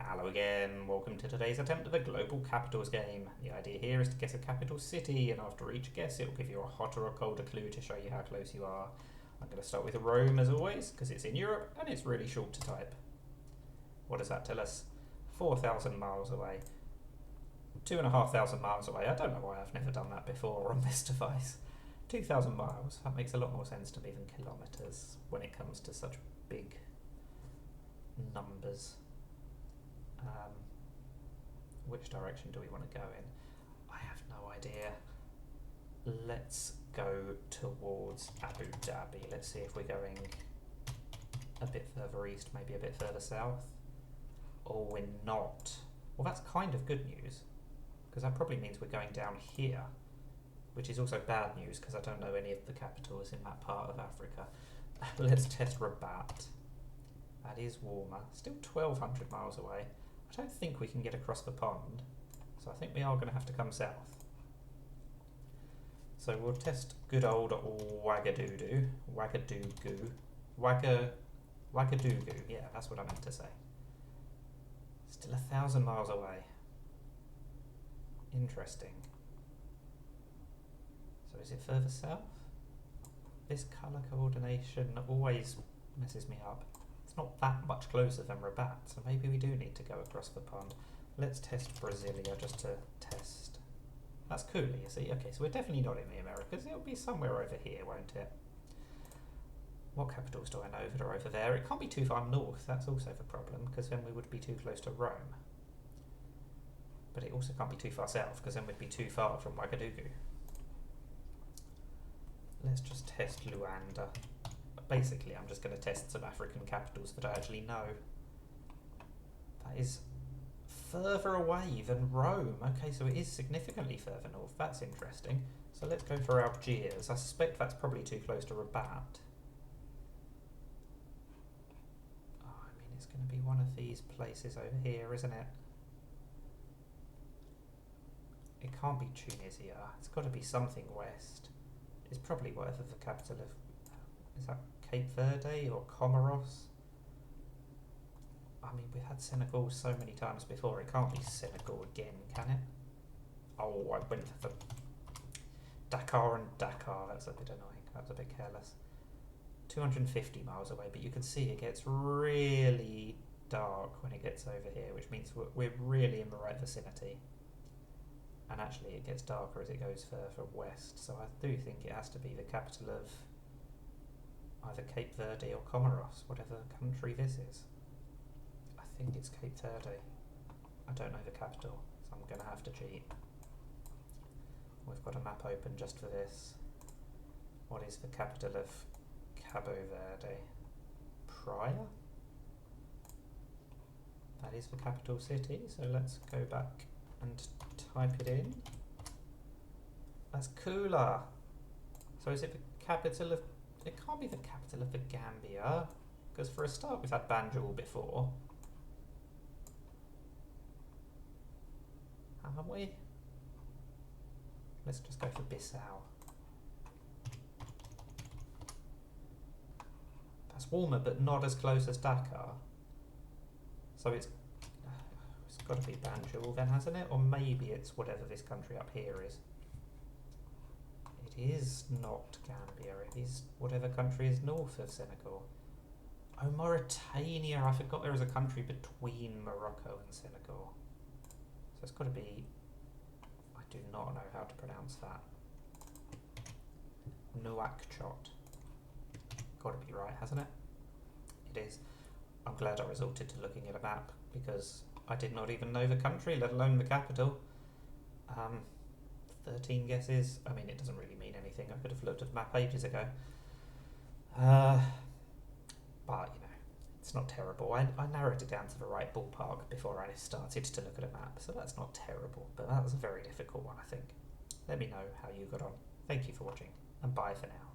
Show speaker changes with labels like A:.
A: Hello again, welcome to today's attempt of a Globle Capitals game. The idea here is to guess a capital city, and after each guess it will give you a hot or a colder clue to show you how close you are. I'm going to start with Rome as always, because it's in Europe and it's really short to type. What does that tell us? 4,000 miles away. 2,500 miles away. I don't know why I've never done that before on this device. 2,000 miles, that makes a lot more sense to me than kilometres when it comes to such big numbers. Which direction do we want to go in? I have no idea. Let's go towards Abu Dhabi. Let's see if we're going a bit further east, maybe a bit further south. Or we're not. Well, that's kind of good news, because that probably means we're going down here, which is also bad news because I don't know any of the capitals in that part of Africa. Let's test Rabat. That is warmer. Still 1,200 miles away. I don't think we can get across the pond, so I think we are going to have to come south. So we'll test good old Ouagadougou. Ouagadougou. Yeah, that's what I meant to say. Still 1,000 miles away. Interesting. So is it further south? This colour coordination always messes me up. Not that much closer than Rabat, so maybe we do need to go across the pond. Let's test Brasilia just to test. That's cooler, you see. Okay, so we're definitely not in the Americas. It'll be somewhere over here, won't it? What capitals do I know that are over there? It can't be too far north. That's also the problem, because then we would be too close to Rome. But it also can't be too far south, because then we'd be too far from Ouagadougou. Let's just test Luanda. Basically, I'm just going to test some African capitals that I actually know. That is further away than Rome. Okay, so it is significantly further north. That's interesting. So let's go for Algiers. I suspect that's probably too close to Rabat. Oh, I mean, it's going to be one of these places over here, isn't it? It can't be Tunisia. It's got to be something west. It's probably whatever the capital of... Is that Cape Verde or Comoros? I mean, we've had Senegal so many times before, it can't be Senegal again, can it? Oh, I went for the Dakar and Dakar, that's a bit annoying, that was a bit careless. 250 miles away, but you can see it gets really dark when it gets over here, which means we're really in the right vicinity. And actually it gets darker as it goes further west, so I do think it has to be the capital of either Cape Verde or Comoros, whatever country this is. I think it's Cape Verde. I don't know the capital, so I'm going to have to cheat. We've got a map open just for this. What is the capital of Cabo Verde? Praia? That is the capital city, so let's go back and type it in. That's cooler. So is it the capital of... It can't be the capital of the Gambia, because for a start we've had Banjul before. Haven't we? Let's just go for Bissau. That's warmer, but not as close as Dakar. So it's got to be Banjul then, hasn't it? Or maybe it's whatever this country up here is. It is not Gambia, it is whatever country is north of Senegal. Oh, Mauritania! I forgot there is a country between Morocco and Senegal. So it's got to be... I do not know how to pronounce that. Nouakchott. Got to be right, hasn't it? It is. I'm glad I resorted to looking at a map, because I did not even know the country, let alone the capital. 13 guesses. I mean, it doesn't really mean anything. I could have looked at the map ages ago. But, you know, it's not terrible. I narrowed it down to the right ballpark before I started to look at a map, so that's not terrible. But that was a very difficult one, I think. Let me know how you got on. Thank you for watching, and bye for now.